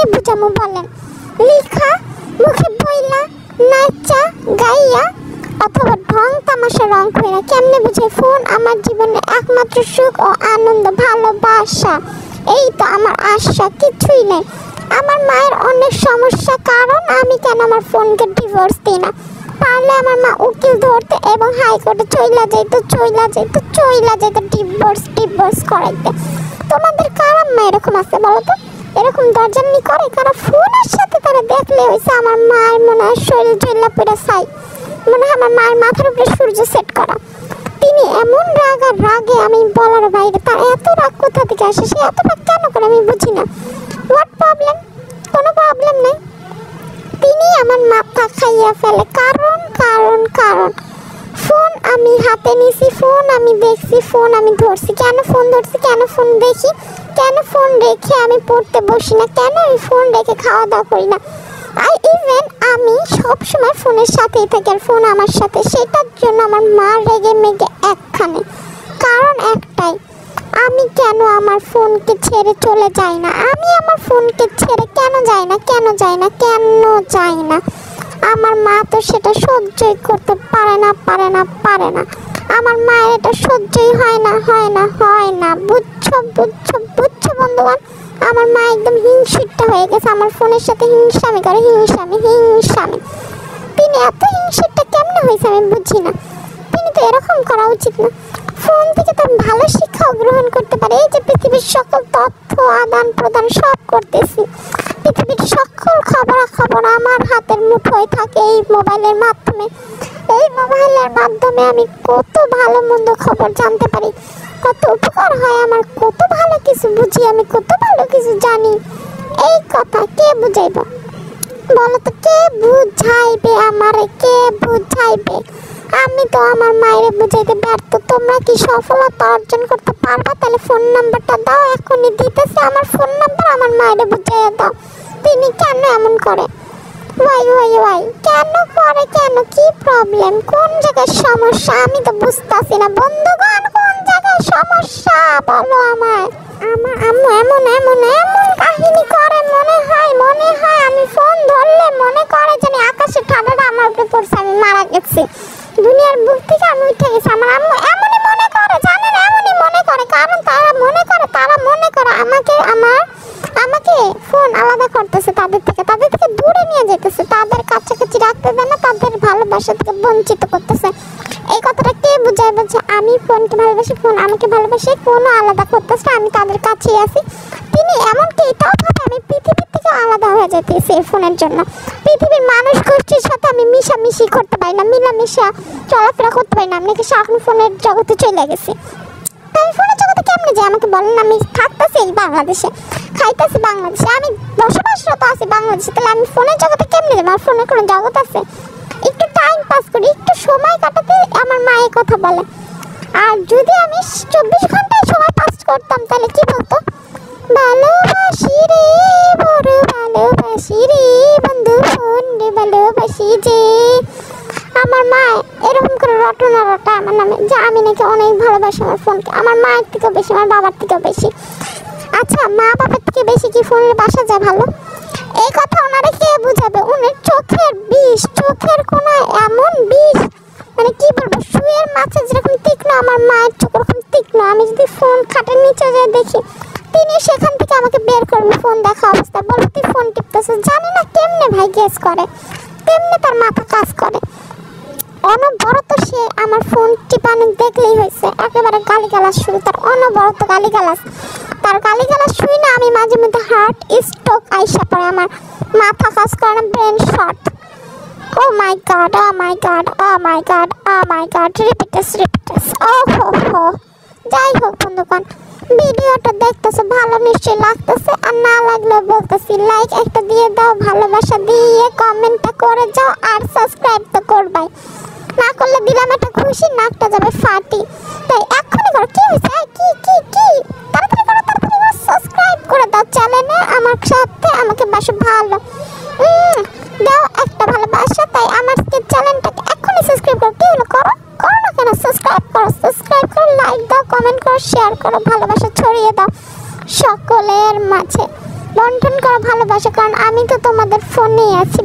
কেমনে বুঝামু বলেন? লিখা, মুখে বইলা, নাচা গাইয়া অথবা ঢং তামাশা রং কইরা কেমনে বুঝাই? ফোন আমার জীবনের একমাত্র সুখ ও আনন্দ, ভালোবাসা, এই তো আমার আশা, কিছুই নেই। আমার মায়ের অনেক সমস্যা, কারণ আমি কেন আমার ফোনকে ডিভোর্স দিই না। পারলে আমার মা উকিল ধরতে এবং হাইকোর্টে চইলা যেত ডিভোর্স করাইতে। তোমাদের কার মা এরকম আছে বলো তো? এরকম দরজানি করে কারো ফোনের সাথে তারা দেখলে হয়েছে আমার মায়ের মনে হয় শরীর জ্বলা পুরা ছাই, মনে হয় আমার মায়ের মাথার উপরে সূর্য সেট করা। তিনি এমন রাগে আমি বলার বাইরে। তার এত রাগ কোথা থেকে আসে? সে এত রাগ কেন করে আমি বুঝি না। What problem? কোনো প্রবলেম নেই, তিনি আমার মাথা খাইয়া ফেলে। কারণ ফোন আমি হাতে নিছি, ফোন আমি দেখছি, ফোন আমি ধরছি। কেন ফোন ধরছি? কেন ফোন দেখি? কেন ফোন রেখে আমি পড়তে বসি না? কেন আমি ফোন রেখে খাওয়া দাওয়া করি না? আমি সবসময় ফোনের সাথেই থাকি আর ফোন আমার সাথে। সেটার জন্য আমার মা রেগে মেগে একখানে। কারণ একটাই, আমি কেন আমার ফোনকে ছেড়ে চলে যাই না? আমি আমার ফোনকে ছেড়ে কেন যাই না? আমার মা তো সেটা সহ্যই করতে পারে না। আমার মায়ের এটা সহ্যই হয় না। বুঝছো বন্ধুগণ? আমার মা একদম হিংসুট্টা হয়ে গেছে, আমার ফোনের সাথে হিংসামি করে। তিনি এত হিংসুট্টা কেমনে হয়েছে আমি বুঝি না। তিনি তো এরকম করা উচিত না। ফোন থেকে তো ভালো শিক্ষাও গ্রহণ করতে পারে। এই যে পৃথিবীর সকল তথ্য আদান প্রদান সব করতেছি, পৃথিবীর সকল খবর আমার হাতের মুঠোয় থাকে এই মোবাইলের মাধ্যমে। এই মোবাইলের মাধ্যমে আমি কত ভালো মন্দ খবর জানতে পারি, কত উপকার হয় আমার, কত ভালো কিছু বুঝি আমি, কত ভালো কিছু জানি। এই কথা কে বুঝাইব বলো তো? কে বুঝাইবে আমারে? কে বুঝাইবে? আমি তো আমার মায়ের বুঝাইতে ব্যর্থ। তোমরা কি সফলতা অর্জন করতে পারবা? তাহলে ফোন নাম্বারটা দাও, এখনই দিতেছি আমার ফোন নাম্বার, আমার মায়ের বুঝাইয়া দাও। তিনি কেন এমন করে? ওয়াই কেন করে? কেন? কি প্রবলেম? কোন জায়গায় সমস্যা? আমি তো বুঝতাছি না বন্ধুগণ, কোন জায়গায় সমস্যা বলো আমায়। আমার আম্মু এমন কাহিনী করে, মনে হয় আমি ফোন ধরলে মনে করে জানি আকাশের ঠান্ডাটা আমার উপরে পড়ছে, আমি মারা গেছি, দুনিয়ার বুক থেকে আমি উঠে গেছি। আমার আম্মু এমনই মনে করে, জানেন? এমনই মনে করে, কারণ তারা মনে করে আমাকে ফোন আলাদা করতেছে তাদের থেকে দূরে নিয়ে যেতেছে, তাদের কাছাকাছি রাখতে দেয় না, তাদের ভালোবাসা থেকে বঞ্চিত করতেছে। এই কথাটা কে বুঝায়? বলছে আমি ফোনকে ভালোবাসি, ফোন আমাকে ভালোবাসে, ফোনও আলাদা করতেছে, আমি তাদের কাছেই আছি। তিনি এমনকি এটাও ভাবে আমি পৃথিবীর থেকে আলাদা হয়ে যেতেছি এই ফোনের জন্য। পৃথিবীর মানুষ গোষ্ঠীর সাথে আমি মিশামিশি করতে পারি না, মিলামিশা চলাফেরা করতে পারি না। আমি নাকি এখন ফোনের জগতে চলে গেছি। আমি ফোনের জগতে কেমনে যাই আমাকে বলেন? আমি থাকতেছি বাংলাদেশে, খাইতেছি বাংলাদেশে, আমি বসবাসরত আছি বাংলাদেশে, তাহলে আমি ফোনের জগতে কেমনে যাবো? আমার ফোনের কোনো জগৎ আছে? একটু টাইম পাস করি, একটু সময় কাটাতে আমার মা এই কথা বলে। আর যদি আমি 24 ঘন্টায় সময় পাস করতাম তাহলে কি বলতো? ভালোবাসি রে, বড় ভালোবাসি রে বন্ধু, ফোন রে ভালোবাসি যে। আমার মা এরকম করে রটনা আমার নামে, যে আমি নাকি অনেক ভালোবাসি আমার ফোনকে, আমার মায়ের থেকেও বেশি, আমার বাবার থেকেও বেশি। আচ্ছা, মা বাবার থেকে বেশি কি ফোনের বাসা যায় ভালো? এই কথা ওনারা কে বুঝাবে? উনার চোখের বিষ, চোখের কোনায় এমন বিষ, মানে কি বলবো, সুয়ের মাছে যেরকম তীক্ষ্ণ আমার মায়ের চোখ ওরকম তীক্ষ্ণ। আমি যদি ফোন খাটের নিচে যেয়ে দেখি, তিনি সেখান থেকে আমাকে বের করবে ফোন দেখা অবস্থায়, বলবে তুই ফোন টিপতেছিস। জানি না কেমনে ভাই গেস করে, কেমনে তার মাথা কাজ করে। অনবরত সে আমার ফোন টিপানো দেখলেই হয়েছে একেবারে গালিগালাজ শুরু, তার অনবরত গালিগালাজ। তার গালিগালাজ শুই না আমি মাঝে মধ্যে হার্ট স্ট্রোক আইসা পড়ে, আমার মাথা কাজ করে না, ব্রেন শর্ট। ও মাই গড, রিপিটেস। ওহো। যাই হোক বন্ধুগণ, ভিডিওটা দেখতেছো ভালো নিশ্চয়ই লাগতেছে, আর না লাগলে বলতেছি লাইক একটা দিয়ে দাও, ভালোবাসা দিয়ে কমেন্টটা করে যাও, আর সাবস্ক্রাইব তো করবাই, না করলে দিলাম একটা খুশি, নাকটা যাবে ফাটি। তাই এখনই করো। কি হয়েছে? কি তাড়াতাড়ি করো, সাবস্ক্রাইব করে দাও চ্যানেলে, আমার সাথে আমাকে বাসো ভালো দাও একটা ভালোবাসা। তাই আমার চ্যানেলটাকে এখনই সাবস্ক্রাইব করো। কি হলো? করো না কেন? সাবস্ক্রাইব করো, লাইক দাও, কমেন্ট করো, শেয়ার করো, ভালোবাসা ছড়িয়ে দাও সকলের মাঝে। বন্টন করা ভালোবাসা, কারণ আমি তো তোমাদের ফোনেই আছি।